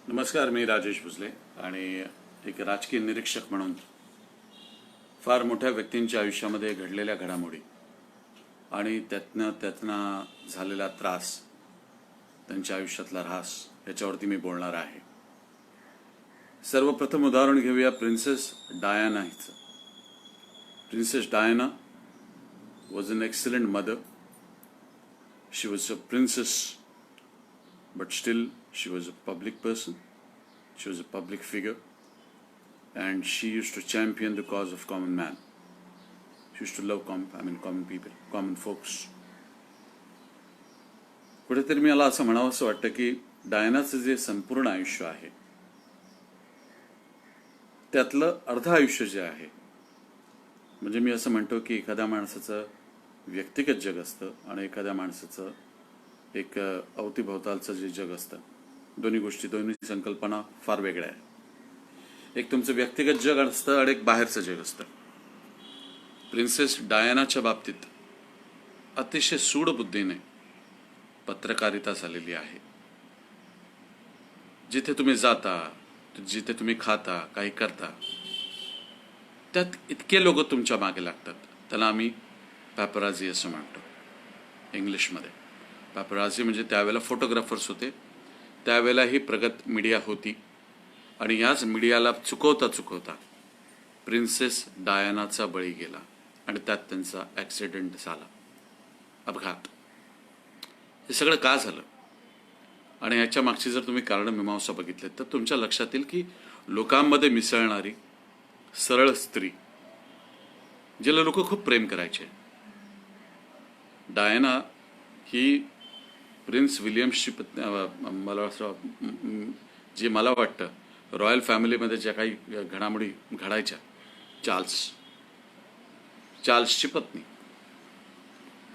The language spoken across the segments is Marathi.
नमस्कार, मी राजेश भोसले आणि एक राजकीय निरीक्षक म्हणून फार मोठ्या व्यक्तींच्या आयुष्यामध्ये घडलेल्या घडामोडी आणि त्यातनं झालेला त्रास, त्यांच्या आयुष्यातला ऱ्हास याच्यावरती मी बोलणार आहे. सर्वप्रथम उदाहरण घेऊया प्रिन्सेस डायना हिचं. Princess Diana was an excellent mother. She was a princess, but still she was a public person. She was a public figure, and she used to champion the cause of common man. She used to love common people, common folks. कुठेतरी मला असं म्हणावं असं वाटतं की डायनाचं जे संपूर्ण आयुष्य आहे त्यातलं अर्ध आयुष्य जे आहे, म्हणजे मी असं म्हणतो की एखाद्या माणसाचं व्यक्तिगत जग असतं आणि एखाद्या माणसाचं एक अवतीभोवतालचं जे जग असतं, दोन्ही संकल्पना फार वेगळ्या आहे. एक तुमचं व्यक्तिगत जग असतं आणि एक बाहेरचं जग असतं. प्रिन्सेस डायनाच्या बाबतीत अतिशय सूडबुद्धीने पत्रकारिता झालेली आहे. जिथे तुम्ही जाता, जिथे तुम्ही खाता, काही करता, त्यात इतके लोक तुमच्या मागे लागतात. त्याला आम्ही पॅपराझी असं म्हणतो इंग्लिशमध्ये. पॅपराझी म्हणजे त्यावेळेला फोटोग्राफर्स होते, त्यावेळेला ही प्रगत मीडिया होती आणि याच मीडियाला चुकवता प्रिन्सेस डायनाचा बळी गेला आणि त्यात त्यांचा ॲक्सिडेंट झाला, अपघात. हे सगळं का झालं आणि याच्या मागची जर तुम्ही कारणमीमांसा बघितली तर तुमच्या लक्षात येईल की लोकांमध्ये मिसळणारी सरळ स्त्री, जिला लोक खूप प्रेम करायचे. डायना ही प्रिन्स विलियम्सची मला वाटतं रॉयल फॅमिलीमध्ये ज्या काही घडामोडी घडायच्या, चार्ल्सची पत्नी.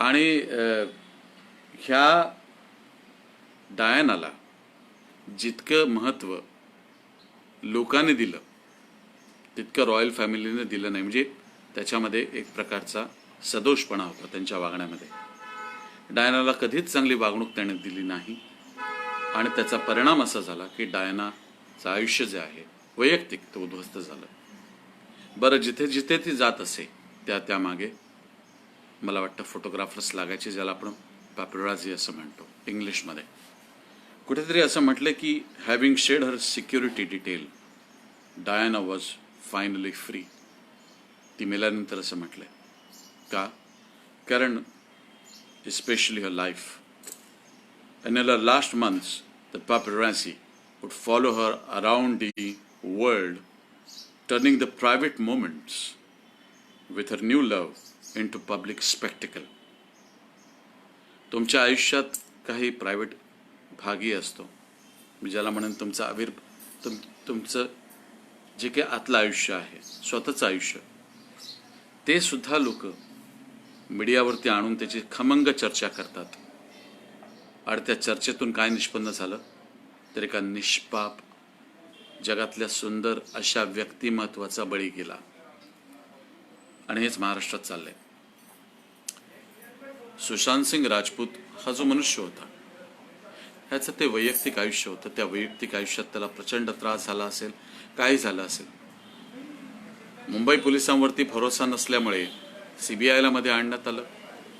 आणि ह्या डायनाला जितकं महत्त्व लोकांनी दिलं तितकं रॉयल फॅमिलीने दिलं नाही. म्हणजे त्याच्यामध्ये एक प्रकारचा सदोषपणा होता त्यांच्या वागण्यामध्ये. डायनाला कधीच चांगली वागणूक त्याने दिली नाही आणि त्याचा परिणाम असा झाला की डायनाचं आयुष्य जे आहे वैयक्तिक ते उद्ध्वस्त झालं. बरं, जिथे जिथे ती जात असे त्यामागे मला वाटतं फोटोग्राफर्स लागायचे, ज्याला आपण पॅपराझी असं म्हणतो इंग्लिशमध्ये. कुठेतरी असं म्हटलं की having shed her security detail, Diana was finally free. ती मेल्यानंतर असं म्हटलंय का? कारण especially her life. And in her last months, the paparazzi would follow her around the world, turning the private moments with her new love into public spectacle. तुमच्या आयुष्यात काही प्रायव्हेट भागही असतो, मी ज्याला म्हणेन तुमचा तुमचं जे काही आतलं आयुष्य आहे, स्वतःचं आयुष्य, ते सुद्धा लोक मीडियावरती आणून त्याची खमंग चर्चा करतात. आणि त्या चर्चेतून काय निष्पन्न झालं तर एका निष्पाप जगातल्या सुंदर अशा व्यक्तिमत्वाचा बळी गेला. आणि हेच महाराष्ट्रात चाललंय. सुशांत सिंग राजपूत हा जो मनुष्य होता, ह्याचं ते वैयक्तिक आयुष्य होतं. त्या वैयक्तिक आयुष्यात त्याला प्रचंड त्रास झाला असेल, काही झालं असेल. मुंबई पोलिसांवरती भरोसा नसल्यामुळे CBIला मध्ये आणण्यात आलं.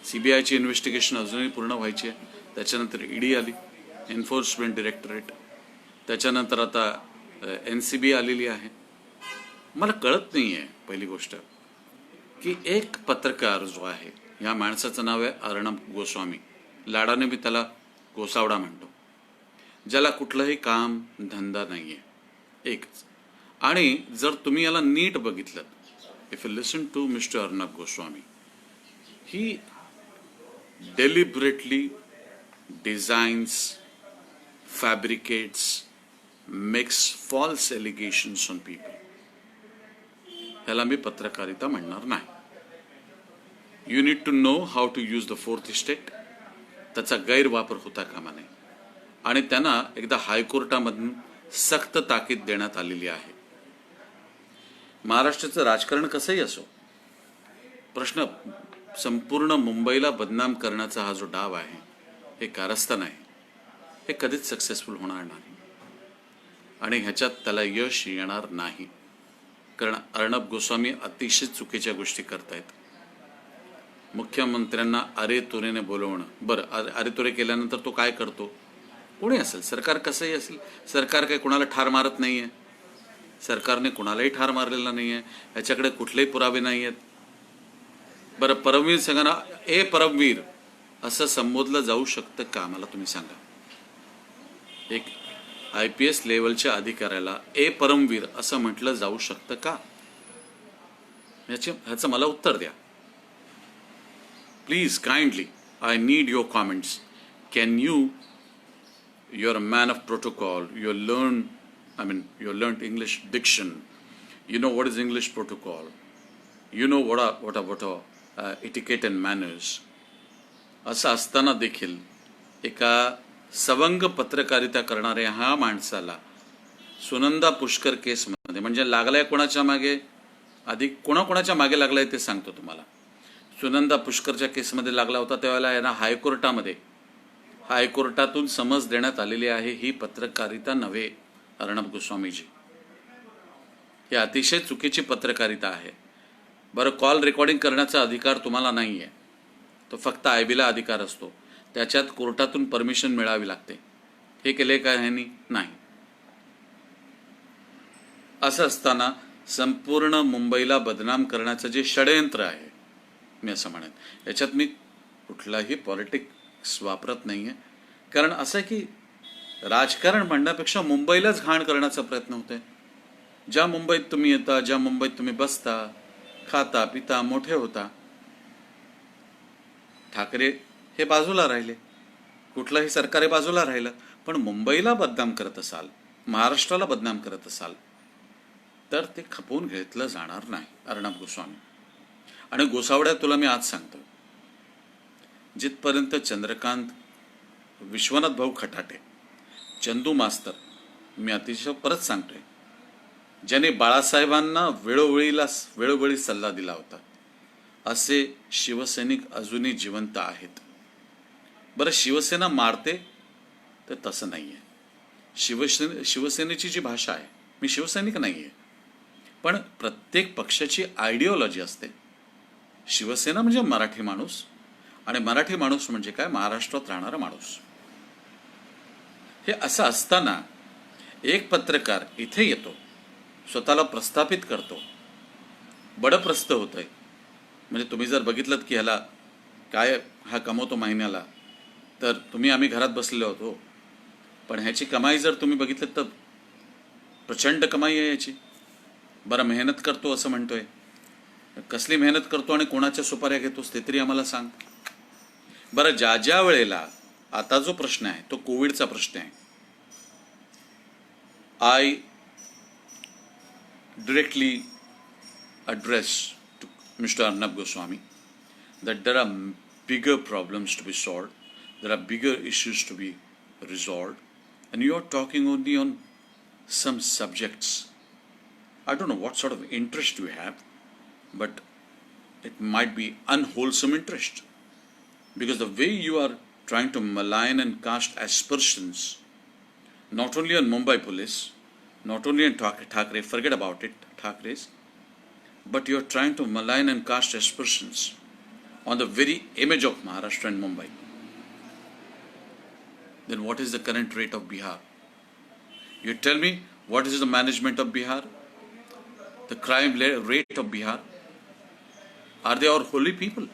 CBIची इन्व्हेस्टिगेशन अजूनही पूर्ण व्हायची आहे. त्याच्यानंतर ED आली, एन्फोर्समेंट डायरेक्टरेट. त्याच्यानंतर आता NCB आलेली आहे. मला कळत नाही आहे पहिली गोष्ट की एक पत्रकार जो आहे, या माणसाचं नाव आहे अर्णब गोस्वामी, लाडाने मी त्याला गोसावडा म्हणतो, ज्याला कुठलंही काम धंदा नाही आहे, एकच. आणि जर तुम्ही याला नीट बघितलं, if you listen to Mr. Arnab Goswami, he deliberately designs, fabricates, makes false allegations on people. ह्याला मी पत्रकारिता म्हणणार नाही. You need to know how to use the fourth estate. त्याचा गैरवापर होता कामा नये. आणि त्यांना एकदा हायकोर्टामधून सक्त ताकीद देण्यात आलेली आहे. महाराष्ट्राचं राजकारण कसंही असो, प्रश्न संपूर्ण मुंबईला बदनाम करण्याचा हा जो डाव आहे, हे कारस्थान आहे, हे कधीच सक्सेसफुल होणार नाही. आणि ह्याच्यात त्याला यश येणार नाही, कारण अर्णब गोस्वामी अतिशय चुकीच्या गोष्टी करतायत. मुख्यमंत्र्यांना अरे तुरेने बोलवणं. बरं, अरे तुरे केल्यानंतर तो काय करतो? कोणी असेल, सरकार कसंही असेल, सरकार काही कोणाला ठार मारत नाही आहे. सरकारने कोणालाही ठार मारलेला नाही आहे, ह्याच्याकडे कुठलेही पुरावे नाही आहेत. बरं, परमवीर सिंगांना ए परमवीर असं संबोधलं जाऊ शकतं का? मला तुम्ही सांगा. एक IPS लेवलच्या अधिकाऱ्याला ए परमवीर असं म्हटलं जाऊ शकतं का? ह्याचं मला उत्तर द्या please, kindly. I need your comments. Can you're a man of protocol, you learned English diction, you know what is English protocol, you know what are etiquette and manners. असं असताना देखील एका सवंग पत्रकारिता करणाऱ्या ह्या माणसाला सुनंदा पुष्कर केसमध्ये, म्हणजे लागलाय कोणाच्या मागे, आधी कोणाच्या मागे लागलाय ते सांगतो तुम्हाला. सुनंदा पुष्करच्या केसमध्ये लागला होता त्यावेळेला यांना हायकोर्टातून समज देण्यात आलेली आहे. ही पत्रकारिता नव्हे अर्णब गोस्वामीजी, ही अतिशय चुकीची पत्रकारिता आहे. बरं, कॉल रेकॉर्डिंग करण्याचा अधिकार तुम्हाला नाही आहे, तो फक्त IBला अधिकार असतो. त्याच्यात कोर्टातून परमिशन मिळावी लागते. हे केले का ह्यांनी? नाही. असं असताना संपूर्ण मुंबईला बदनाम करण्याचं जे षडयंत्र आहे, मी असं म्हणेन, याच्यात मी कुठलाही पॉलिटिक्स वापरत नाही आहे. कारण असं आहे की राजकारण म्हणण्यापेक्षा मुंबईलाच घाण करण्याचा प्रयत्न होतोय. ज्या मुंबईत तुम्ही येता, ज्या मुंबईत तुम्ही बसता, खाता पिता मोठे होता, ठाकरे हे बाजूला राहिले, कुठलंही सरकार हे बाजूला राहिलं, पण मुंबईला बदनाम करत असाल, महाराष्ट्राला बदनाम करत असाल, तर ते खपवून घेतलं जाणार नाही. अर्णब गोस्वामी आणि गोसावड्या, तुला मी आज सांगतो, जिथपर्यंत चंद्रकांत, विश्वनाथ भाऊ खटाटे, चंदू मास्तर, मी अतिशय परत सांगतोय, ज्याने बाळासाहेबांना वेळोवेळी सल्ला दिला होता, असे शिवसैनिक अजूनही जिवंत आहेत. बरं, शिवसेना मारते तर तसं नाही आहे. शिवसेनेची जी भाषा आहे, मी शिवसैनिक नाही आहे, पण प्रत्येक पक्षाची आयडिओलॉजी असते. शिवसेना म्हणजे मराठी माणूस, आणि मराठी माणूस म्हणजे काय, महाराष्ट्रात राहणारा माणूस. हे असं असताना एक पत्रकार इथे येतो, स्वतःला प्रस्थापित करतो, बडप्रस्थ होतंय. म्हणजे तुम्ही जर बघितलं की ह्याला काय हा कमवतो महिन्याला, तर आम्ही घरात बसलेलो होतो, पण ह्याची कमाई जर तुम्ही बघितलं तर प्रचंड कमाई आहे याची. बरं, मेहनत करतो असं म्हणतोय, कसली मेहनत करतो आणि कोणाच्या सुपाऱ्या घेतोस ते तरी आम्हाला सांग. बरं, ज्या वेळेला आता जो प्रश्न आहे तो कोविडचा प्रश्न आहे, I directly address to Mr. Arnab Goswami that there are bigger problems to be solved, there are bigger issues to be resolved, and you are talking only on some subjects. I don't know what sort of interest you have, but it might be unwholesome interest, because the way you are trying to malign and cast aspersions not only on Mumbai police, not only on Thackeray, forget about it, Thackeray's, but you are trying to malign and cast aspersions on the very image of Maharashtra and Mumbai. Then what is the current rate of Bihar? You tell me, what is the management of Bihar? The crime rate of Bihar? Are they all holy people?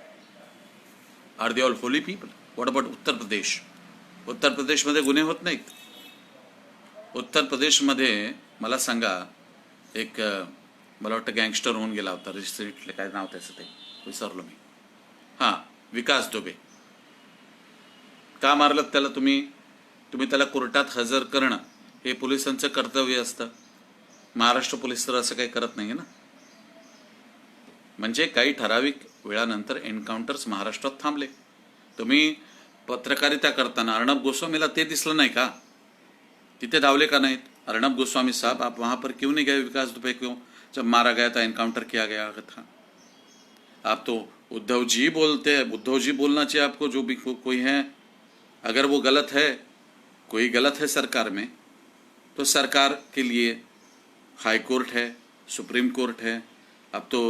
Are they all holy people? What about Uttar Pradesh? उत्तर प्रदेशमध्ये गुन्हे होत नाहीत. उत्तर प्रदेशमध्ये मला सांगा, एक मला वाटतं गँगस्टर होऊन गेला होता, रिसेंटली, काय नाव त्याचं ते विसरलो मी, हां, विकास दुबे. का मारलं त्याला? तुम्ही त्याला कोर्टात हजर करणं हे पोलिसांचं कर्तव्य असतं. महाराष्ट्र पोलीस तर असं काही करत नाही ना. म्हणजे काही ठराविक वेळानंतर एन्काउंटर्स महाराष्ट्रात थांबले. तुम्ही पत्रकारिता करताना अर्णब गोस्वामीला ते दिसलं नाही का? तिथे धावले का नाहीत? अर्णब गोस्वामी साहब, आप वहाँ पर क्यों नहीं गए? विकास दुबे क्यों जब मारा गया था, एनकाउंटर किया गया था? आप तो उद्धव जी बोलते हैं, उद्धव जी बोलना चाहिए आपको. जो भी कोई है, अगर वो गलत है, कोई गलत है सरकार में, तो सरकार के लिए हाई कोर्ट है, सुप्रीम कोर्ट है, अब तो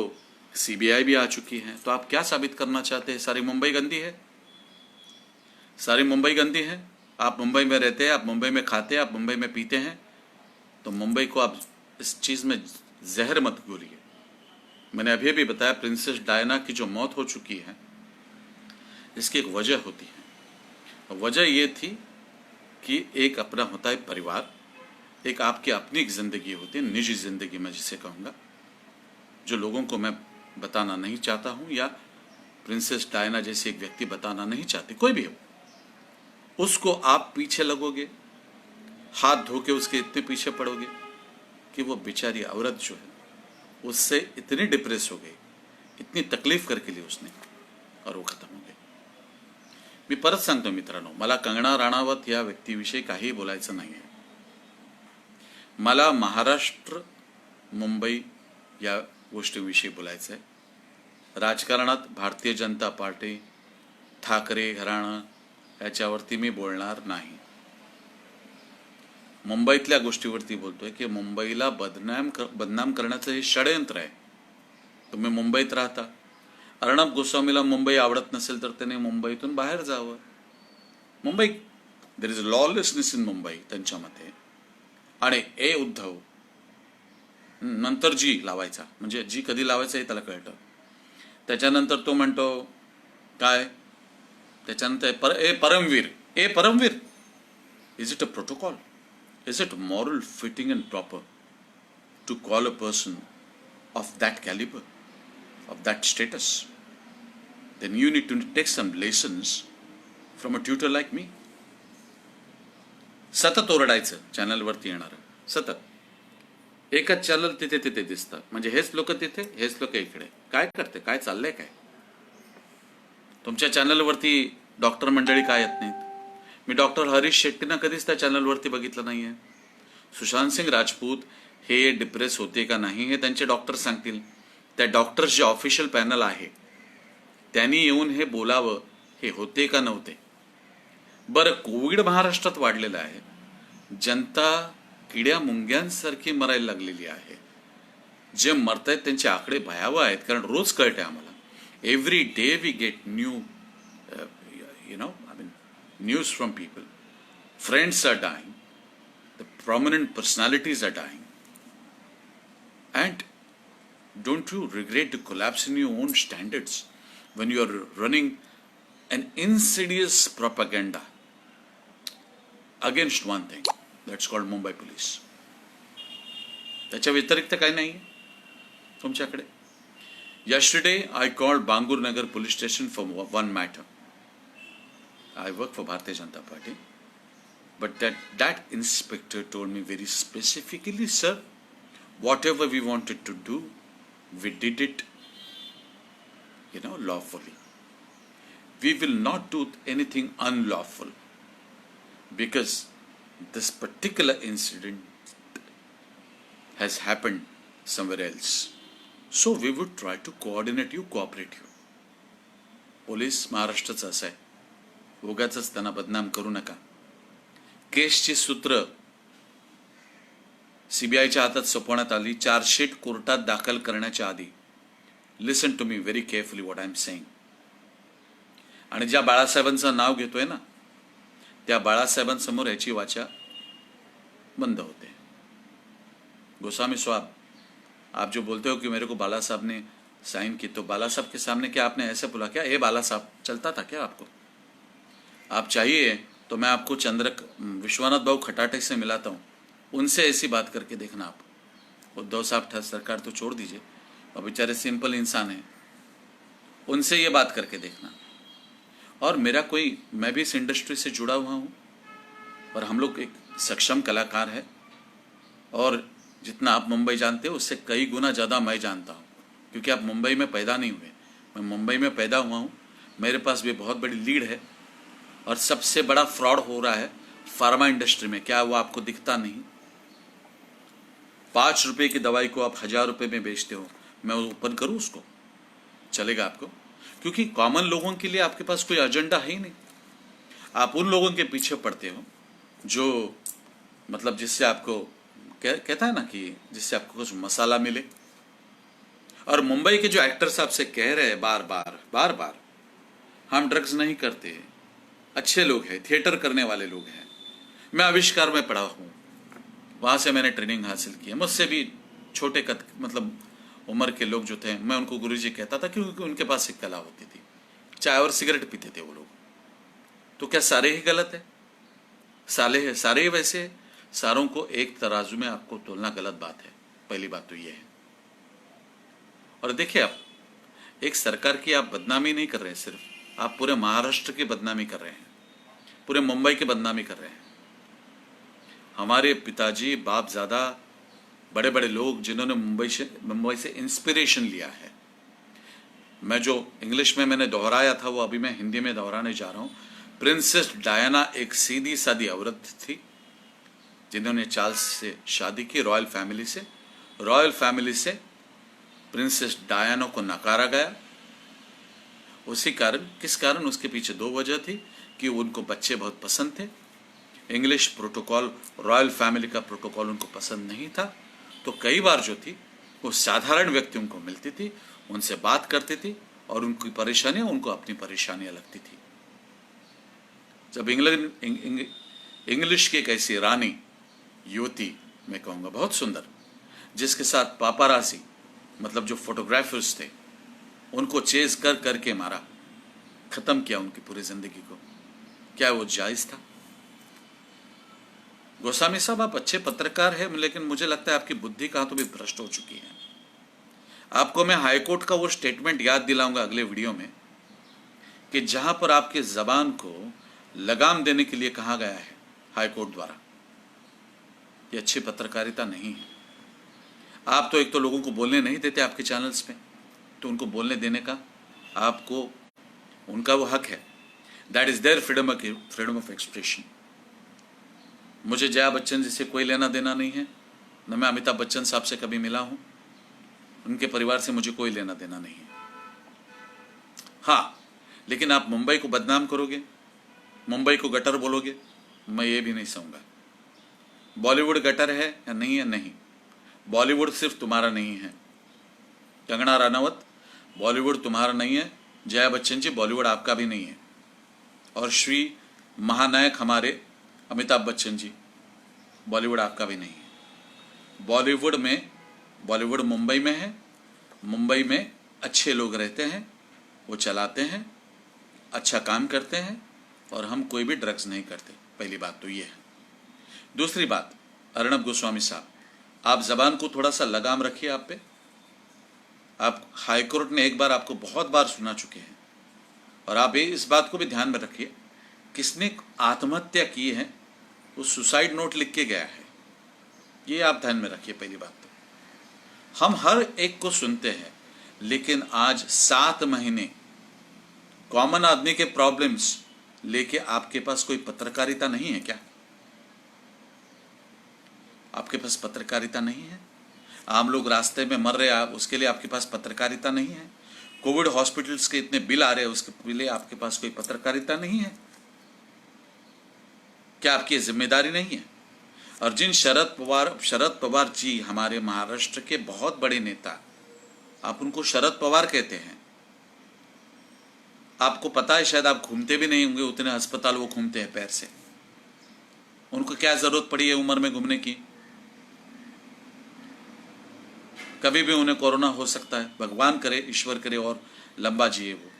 सीबीआई भी आ चुकी है। तो आप क्या साबित करना चाहते हैं? सारी मुंबई गंदी है, सारी मुंबई गंदी है। आप मुंबई में रहते हैं, आप मुंबई में खाते हैं, आप मुंबई में पीते हैं, तो मुंबई को आप इस चीज़ में जहर मत घोलिए। मैंने अभी भी बताया, प्रिंसेस डायना की जो मौत हो चुकी है, इसकी एक वजह होती है। वजह ये थी कि एक अपना होता है परिवार, एक आपकी अपनी एक ज़िंदगी होती है, निजी ज़िंदगी मैं जिसे कहूँगा, जो लोगों को मैं बताना नहीं चाहता हूँ, या प्रिंसेस डायना जैसे एक व्यक्ति बताना नहीं चाहती, कोई भी हो, उसको आप पीछे लगोगे, हाथ धो के उसके इतने पीछे पड़ोगे कि वो बेचारी औरत जो है उससे इतनी डिप्रेस हो गई, इतनी तकलीफ करके ली उसने, और वो खत्म हो गई। मी परत सांगतो मित्रांनो, मला कंगना राणावत या व्यक्तीविषयी काही बोलायचं नाही आहे। मला महाराष्ट्र मुंबई या गोष्टीविषयी बोलायचं आहे। राजकारणात भारतीय जनता पार्टी, ठाकरे घराणं याच्यावरती मी बोलणार नाही। मुंबईतल्या गोष्टीवरती बोलतोय की मुंबईला बदनाम करण्याचं हे षडयंत्र आहे। तुम्ही मुंबईत राहता, अर्णब गोस्वामीला मुंबई आवडत नसेल तर त्याने मुंबईतून बाहेर जावं। Mumbai, there is lawlessness in Mumbai त्यांच्या मते। आणि ए उद्धव नंतर जी लावायचा, म्हणजे जी कधी लावायचं हे त्याला कळतं। त्याच्यानंतर तो म्हणतो काय, त्याच्यानंतर ए Paramvir, is it a protocol? Is it moral, fitting and proper to call a person of that caliber, of that status? Then you need to take some lessons from a tutor like me. सतत ओरडायचं चॅनलवरती येणारं, सतत एकच चॅनल तिथे तिथे दिसतं, म्हणजे हेच लोक तिथे, हेच लोक इकडे। काय करते, काय चाललंय काय? तुमच्या चॅनलवरती डॉक्टर मंडळी काय येत नाहीत? मी डॉक्टर हरीश शेट्टींना कधीच त्या चॅनलवरती बघितलं नाही आहे। सुशांत सिंग राजपूत हे डिप्रेस होते का नाही हे त्यांचे डॉक्टर सांगतील। त्या डॉक्टर्स जे ऑफिशियल पॅनल आहे त्यांनी येऊन हे बोलावं, हे होते का नव्हते। बरं, कोविड महाराष्ट्रात वाढलेलं आहे, जनता किड्या मुंग्यांसारखी मरायला लागलेली आहे। जे मरतायत त्यांचे आकडे भयावह आहेत, कारण रोज कळते आम्हाला, every day we get new news from people. Friends are dying, the prominent personalities are dying, and don't you regret the collapse in your own standards when you are running an insidious propaganda against one thing that's called Mumbai police? त्याच्या व्यतिरिक्त काही नाही तुमच्याकडे। Yesterday I called Bangur Nagar police station for one matter. I work for Bharatiya Janata Party, but that inspector told me very specifically, sir, whatever we wanted to do, we did it, lawfully. We will not do anything unlawful, because this particular incident has happened somewhere else. So we would try to coordinate you, cooperate you. Police महाराष्ट्राचं असं आहे, उगाचच त्यांना बदनाम करू नका। केसची सूत्र सीबीआयच्या हातात सोपवण्यात आली, चार्जशीट कोर्टात दाखल करण्याच्या आधी। Listen to me very carefully what I am saying. आणि ज्या बाळासाहेबांचं नाव घेतोय ना, त्या बाळासाहेबांसमोर याची वाचा बंद होते। गोस्वामी साहब, आप जो बोलते हो कि मेरे को बाला साहब ने साइन की, तो बाला साहब के सामने क्या आपने ऐसे बोला क्या, ए बाला साहब, चलता था क्या आपको? आप चाहिए तो मैं आपको विश्वनाथ भाऊ खटाटे से मिलाता हूँ, उनसे ऐसी बात करके देखना। आप उद्धव साहब सरकार तो छोड़ दीजिए, और बेचारे सिंपल इंसान हैं, उनसे ये बात करके देखना। और मैं भी इस इंडस्ट्री से जुड़ा हुआ हूँ, और हम लोग एक सक्षम कलाकार है, और जितना आप मुंबई जानते हो उससे कई गुना ज़्यादा मैं जानता हूँ, क्योंकि आप मुंबई में पैदा नहीं हुए, मैं मुंबई में पैदा हुआ हूँ। मेरे पास भी बहुत बड़ी लीड है, और सबसे बड़ा फ्रॉड हो रहा है फार्मा इंडस्ट्री में। क्या वो आपको दिखता नहीं? 5 रुपए की दवाई को आप 1000 रुपए में बेचते हो, मैं ओपन करूँ उसको, चलेगा आपको? क्योंकि कॉमन लोगों के लिए आपके पास कोई एजेंडा है ही नहीं। आप उन लोगों के पीछे पड़ते हो जो मतलब जिससे आपको कहता है ना कि जिससे आपको कुछ मसाला मिले। और मुंबई के जो एक्टर्स आपसे कह रहे हैं बार बार हम ड्रग्स नहीं करते, अच्छे लोग हैं, थिएटर करने वाले लोग हैं। मैं आविष्कार में पढ़ा हूँ, वहाँ से मैंने ट्रेनिंग हासिल की है। मुझसे भी छोटे कद मतलब उम्र के लोग जो थे, मैं उनको गुरुजी कहता था क्योंकि उनके पास एक कला होती थी। चाय और सिगरेट पीते थे वो लोग। तो क्या सारे ही गलत है? सारे ही वैसे है? सारों को एक तराजू में आपको तोलना गलत बात है। पहली बात तो ये है। और देखिए, आप एक सरकार की आप बदनामी नहीं कर रहे हैं, सिर्फ आप पूरे महाराष्ट्र की बदनामी कर रहे हैं, पूरे मुंबई की बदनामी कर रहे हैं। हमारे पिताजी बाप ज़्यादा बड़े बड़े लोग जिन्होंने मुंबई से इंस्पिरेशन लिया है। मैं जो इंग्लिश में मैंने दोहराया था वो अभी मैं हिंदी में दोहराने जा रहा हूँ। प्रिंसेस डायना एक सीधी सादी औरत थी जिन्होंने चार्ल्स से शादी की, रॉयल फैमिली से प्रिंसेस डायना को नकारा गया। उसी कारण, किस कारण? उसके पीछे दो वजह थी कि उनको बच्चे बहुत पसंद थे, इंग्लिश प्रोटोकॉल, रॉयल फैमिली का प्रोटोकॉल उनको पसंद नहीं था। तो कई बार जो थी वो साधारण व्यक्तियों को मिलती थी, उनसे बात करती थी और उनकी परेशानियां उनको अपनी परेशानियां लगती थी। जब इंग्लिश की एक ऐसी रानी, युवती, मैं कहूँगा बहुत सुंदर, जिसके साथ पापारासी मतलब जो फोटोग्राफर्स थे उनको चेज कर करके मारा, खत्म किया उनकी पूरी जिंदगी को, क्या वो जायज था? गोस्वामी साहब, आप अच्छे पत्रकार हैं, लेकिन मुझे लगता है आपकी बुद्धि कहाँ तो भी भ्रष्ट हो चुकी है। आपको मैं हाईकोर्ट का वो स्टेटमेंट याद दिलाऊंगा अगले वीडियो में कि जहां पर आपके जबान को लगाम देने के लिए कहा गया है हाईकोर्ट द्वारा। ये अच्छी पत्रकारिता नहीं है। आप तो एक तो लोगों को बोलने नहीं देते आपके चैनल्स पे, तो उनको बोलने देने का आपको, उनका वो हक है। That is their freedom of expression. मुझे जया बच्चन जी से कोई लेना देना नहीं है, न मैं अमिताभ बच्चन साहब से कभी मिला हूं, उनके परिवार से मुझे कोई लेना देना नहीं है। हाँ, लेकिन आप मुंबई को बदनाम करोगे, मुंबई को गटर बोलोगे, मैं ये भी नहीं सहूंगा। बॉलीवुड गटर है या नहीं है? नहीं। बॉलीवुड सिर्फ तुम्हारा नहीं है। कंगना रनावत, बॉलीवुड तुम्हारा नहीं है। जया बच्चन जी, बॉलीवुड आपका भी नहीं है। और श्री महानायक हमारे अमिताभ बच्चन जी, बॉलीवुड आपका भी नहीं है। बॉलीवुड मुंबई में है। मुंबई में अच्छे लोग रहते हैं, वो चलाते हैं, अच्छा काम करते हैं, और हम कोई भी ड्रग्स नहीं करते। पहली बात तो ये है। दूसरी बात, अर्णब गोस्वामी साहब, आप जबान को थोड़ा सा लगाम रखिए आप पे। आप हाईकोर्ट ने एक बार आपको बहुत बार सुना चुके हैं, और आप इस बात को भी ध्यान में रखिए, किसने आत्महत्या की है वो सुसाइड नोट लिख के गया है, ये आप ध्यान में रखिए। पहली बात तो हम हर एक को सुनते हैं, लेकिन आज 7 महीने कॉमन आदमी के प्रॉब्लम्स लेके आपके पास कोई पत्रकारिता नहीं है क्या? आपके पास पत्रकारिता नहीं है? आम लोग रास्ते में मर रहे हैं, उसके लिए आपके पास पत्रकारिता नहीं है? कोविड हॉस्पिटल्स के इतने बिल आ रहे हैं, उसके लिए आपके पास कोई पत्रकारिता नहीं है? क्या आपकी जिम्मेदारी नहीं है? और जिन शरद पवार जी, हमारे महाराष्ट्र के बहुत बड़े नेता, आप उनको शरद पवार कहते हैं। आपको पता है, शायद आप घूमते भी नहीं होंगे उतने अस्पताल वो घूमते हैं पैर से। उनको क्या जरूरत पड़ी है उम्र में घूमने की? कभी भी उन्हें कोरोना हो सकता है। भगवान करे, ईश्वर करे और लंबा जिए वो।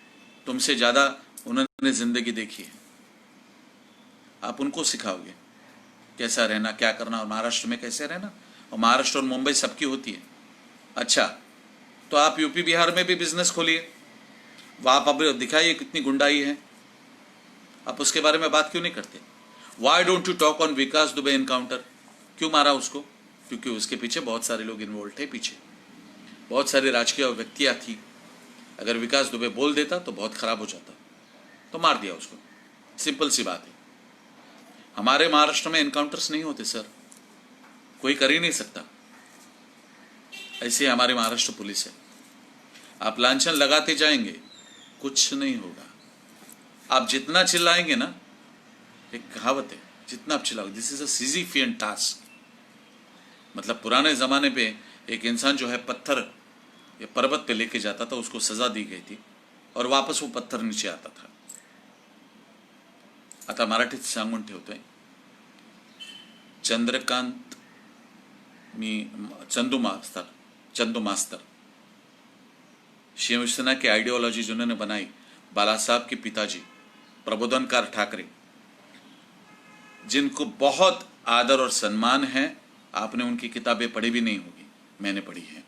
तुमसे ज्यादा उन्होंने जिंदगी देखी है। आप उनको सिखाओगे कैसा रहना, क्या करना, और महाराष्ट्र में कैसे रहना। और महाराष्ट्र और मुंबई सबकी होती है। अच्छा, तो आप यूपी बिहार में भी बिजनेस खोलिए, वहां पर दिखाइए कितनी गुंडाई है। आप उसके बारे में बात क्यों नहीं करते? Why don't you talk on Vikas Dubey encounter? क्यों मारा उसको? क्योंकि उसके पीछे बहुत सारे लोग इन्वॉल्व थे, पीछे बहुत सारी राजकीय व्यक्तियां थी। अगर विकास दुबे बोल देता तो बहुत खराब हो जाता, तो मार दिया उसको। सिंपल सी बात है। हमारे महाराष्ट्र में एनकाउंटर्स नहीं होते सर, कोई कर ही नहीं सकता। ऐसे हमारे महाराष्ट्र पुलिस है। आप लांछन लगाते जाएंगे, कुछ नहीं होगा। आप जितना चिल्लाएंगे ना, एक कहावत है, जितना आप चिल्लाओ, दिस इज अ सिजिफियन टास्क। मतलब पुराने ज़माने पे एक इंसान जो है पत्थर या पर्वत पे लेके जाता था, उसको सज़ा दी गई थी और वापस वो पत्थर नीचे आता था। आता मराठीत सांगून ठेवतोय, चंद्रकांत चंदू मास्तर शिवसेना की आइडियोलॉजी जिन्होंने बनाई, बाला साहब के पिताजी प्रबोधनकार ठाकरे, जिनको बहुत आदर और सम्मान है। आपने उनकी किताबें पढ़ी भी नहीं होगी, मैंने पढ़ी है।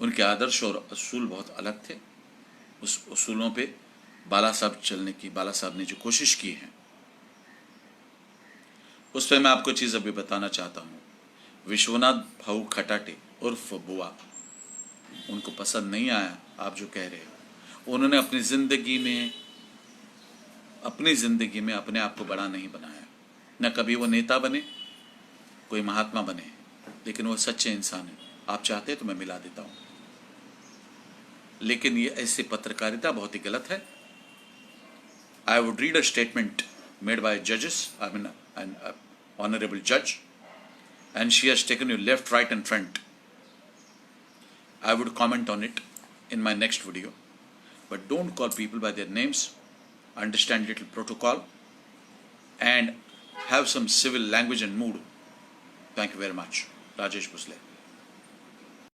उनके आदर्श और असूल बहुत अलग थे। उस असूलों पे बाला साहब चलने की, बाला साहब ने जो कोशिश की है, उस पर मैं आपको चीज़ अभी बताना चाहता हूँ। विश्वनाथ भाऊ खटाटे उर्फ बुआ, उनको पसंद नहीं आया आप जो कह रहे हो। उन्होंने अपनी ज़िंदगी में अपने आप को बड़ा नहीं बनाया। न कभी वो नेता बने, कोई महात्मा बने, लेकिन वो सच्चे इंसान हैं। आप चाहते हैं तो मैं मिला देता हूँ, लेकिन ये ऐसी पत्रकारिता बहुत ही गलत है। I would read a statement made by judges, I mean an honorable judge, and she has taken you left, right and front. I would comment on it in my next video, but don't call people by their names. Understand little protocol and have some civil language and mood. Thank you very much. Rajesh Bhosle.